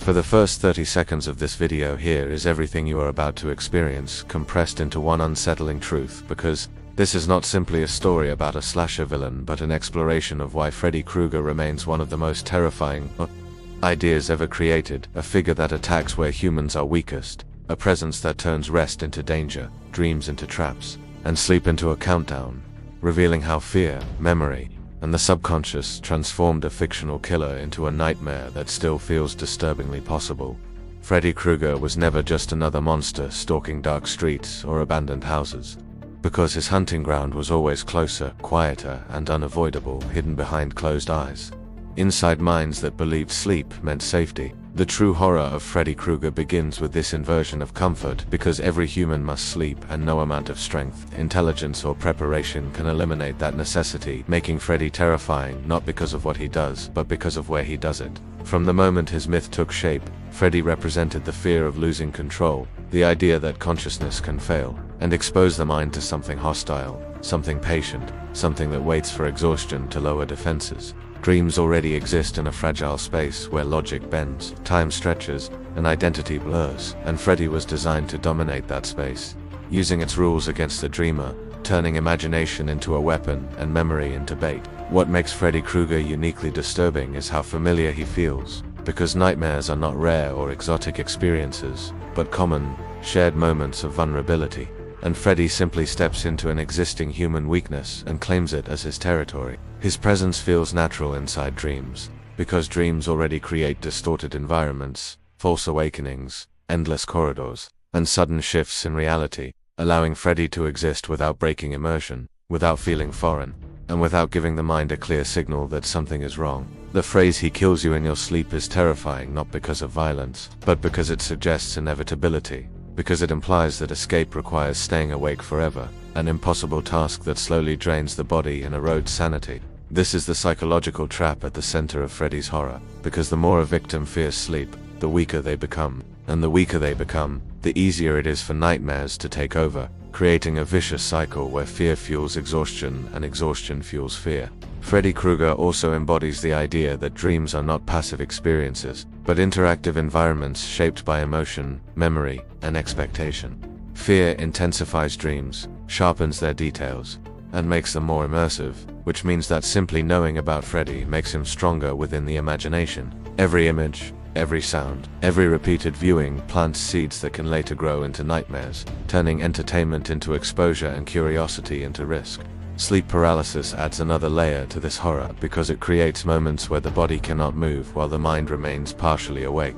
For the first 30 seconds of this video, here is everything you are about to experience, compressed into one unsettling truth, because this is not simply a story about a slasher villain, but an exploration of why Freddy Krueger remains one of the most terrifying ideas ever created, a figure that attacks where humans are weakest, a presence that turns rest into danger, dreams into traps, and sleep into a countdown, revealing how fear, memory, and the subconscious transformed a fictional killer into a nightmare that still feels disturbingly possible. Freddy Krueger was never just another monster stalking dark streets or abandoned houses, because his hunting ground was always closer, quieter, and unavoidable, hidden behind closed eyes, inside minds that believed sleep meant safety. The true horror of Freddy Krueger begins with this inversion of comfort, because every human must sleep, and no amount of strength, intelligence, or preparation can eliminate that necessity, making Freddy terrifying not because of what he does, but because of where he does it. From the moment his myth took shape, Freddy represented the fear of losing control, the idea that consciousness can fail, and expose the mind to something hostile, something patient, something that waits for exhaustion to lower defenses. Dreams already exist in a fragile space where logic bends, time stretches, and identity blurs, and Freddy was designed to dominate that space, using its rules against the dreamer, turning imagination into a weapon and memory into bait. What makes Freddy Krueger uniquely disturbing is how familiar he feels, because nightmares are not rare or exotic experiences, but common, shared moments of vulnerability, and Freddy simply steps into an existing human weakness and claims it as his territory. His presence feels natural inside dreams, because dreams already create distorted environments, false awakenings, endless corridors, and sudden shifts in reality, allowing Freddy to exist without breaking immersion, without feeling foreign, and without giving the mind a clear signal that something is wrong. The phrase "he kills you in your sleep" is terrifying not because of violence, but because it suggests inevitability, because it implies that escape requires staying awake forever, an impossible task that slowly drains the body and erodes sanity. This is the psychological trap at the center of Freddy's horror, because the more a victim fears sleep, the weaker they become, and the weaker they become, the easier it is for nightmares to take over, creating a vicious cycle where fear fuels exhaustion and exhaustion fuels fear. Freddy Krueger also embodies the idea that dreams are not passive experiences, but interactive environments shaped by emotion, memory, and expectation. Fear intensifies dreams, sharpens their details, and makes them more immersive, which means that simply knowing about Freddy makes him stronger within the imagination. Every image, every sound, every repeated viewing plants seeds that can later grow into nightmares, turning entertainment into exposure and curiosity into risk. Sleep paralysis adds another layer to this horror, because it creates moments where the body cannot move while the mind remains partially awake,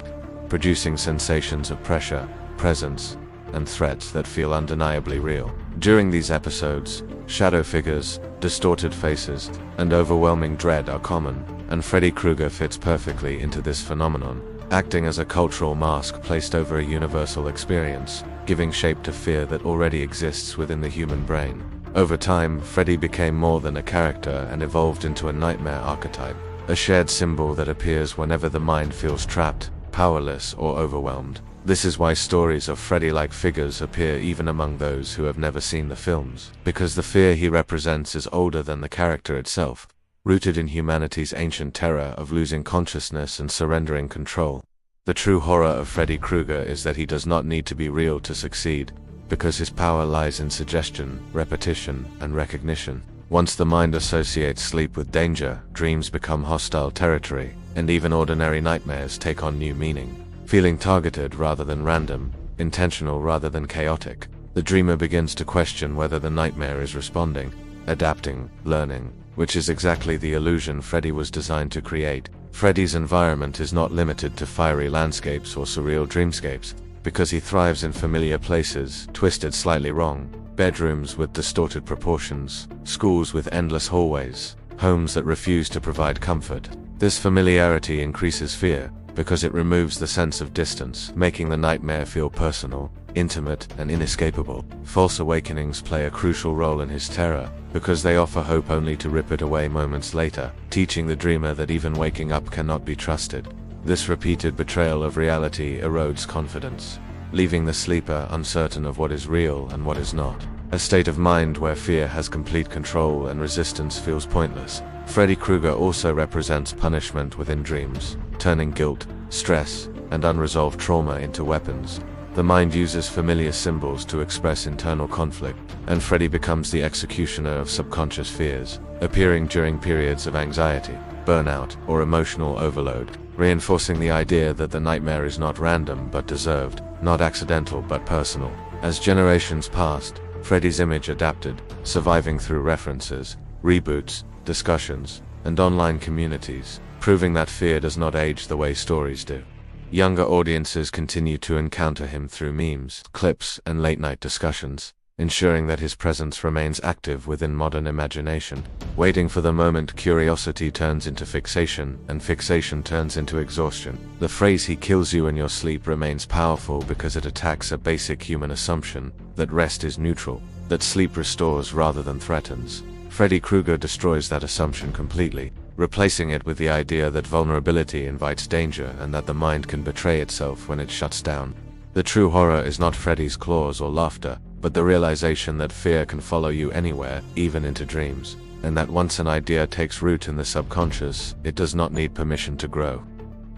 producing sensations of pressure, presence, and threats that feel undeniably real. During these episodes, shadow figures, distorted faces, and overwhelming dread are common, and Freddy Krueger fits perfectly into this phenomenon, acting as a cultural mask placed over a universal experience, giving shape to fear that already exists within the human brain. Over time, Freddy became more than a character and evolved into a nightmare archetype, a shared symbol that appears whenever the mind feels trapped, powerless, or overwhelmed. This is why stories of Freddy-like figures appear even among those who have never seen the films, because the fear he represents is older than the character itself, rooted in humanity's ancient terror of losing consciousness and surrendering control. The true horror of Freddy Krueger is that he does not need to be real to succeed, because his power lies in suggestion, repetition, and recognition. Once the mind associates sleep with danger, dreams become hostile territory, and even ordinary nightmares take on new meaning. Feeling targeted rather than random, intentional rather than chaotic, the dreamer begins to question whether the nightmare is responding, adapting, learning, which is exactly the illusion Freddy was designed to create. Freddy's environment is not limited to fiery landscapes or surreal dreamscapes, because he thrives in familiar places, twisted slightly wrong, bedrooms with distorted proportions, schools with endless hallways, homes that refuse to provide comfort. This familiarity increases fear, because it removes the sense of distance, making the nightmare feel personal, intimate, and inescapable. False awakenings play a crucial role in his terror, because they offer hope only to rip it away moments later, teaching the dreamer that even waking up cannot be trusted. This repeated betrayal of reality erodes confidence, leaving the sleeper uncertain of what is real and what is not. A state of mind where fear has complete control and resistance feels pointless. Freddy Krueger also represents punishment within dreams, turning guilt, stress, and unresolved trauma into weapons. The mind uses familiar symbols to express internal conflict, and Freddy becomes the executioner of subconscious fears, appearing during periods of anxiety, burnout, or emotional overload, reinforcing the idea that the nightmare is not random but deserved, not accidental but personal. As generations passed, Freddy's image adapted, surviving through references, reboots, discussions, and online communities, proving that fear does not age the way stories do. Younger audiences continue to encounter him through memes, clips, and late-night discussions, ensuring that his presence remains active within modern imagination, waiting for the moment curiosity turns into fixation, and fixation turns into exhaustion. The phrase "he kills you in your sleep" remains powerful because it attacks a basic human assumption that rest is neutral, that sleep restores rather than threatens. Freddy Krueger destroys that assumption completely, replacing it with the idea that vulnerability invites danger and that the mind can betray itself when it shuts down. The true horror is not Freddy's claws or laughter, but the realization that fear can follow you anywhere, even into dreams, and that once an idea takes root in the subconscious, it does not need permission to grow.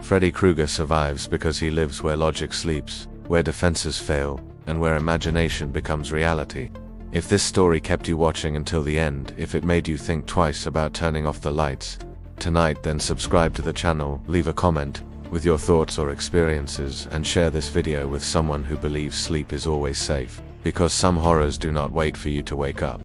Freddy Krueger survives because he lives where logic sleeps, where defenses fail, and where imagination becomes reality. If this story kept you watching until the end, if it made you think twice about turning off the lights tonight, then subscribe to the channel, leave a comment with your thoughts or experiences, and share this video with someone who believes sleep is always safe, because some horrors do not wait for you to wake up.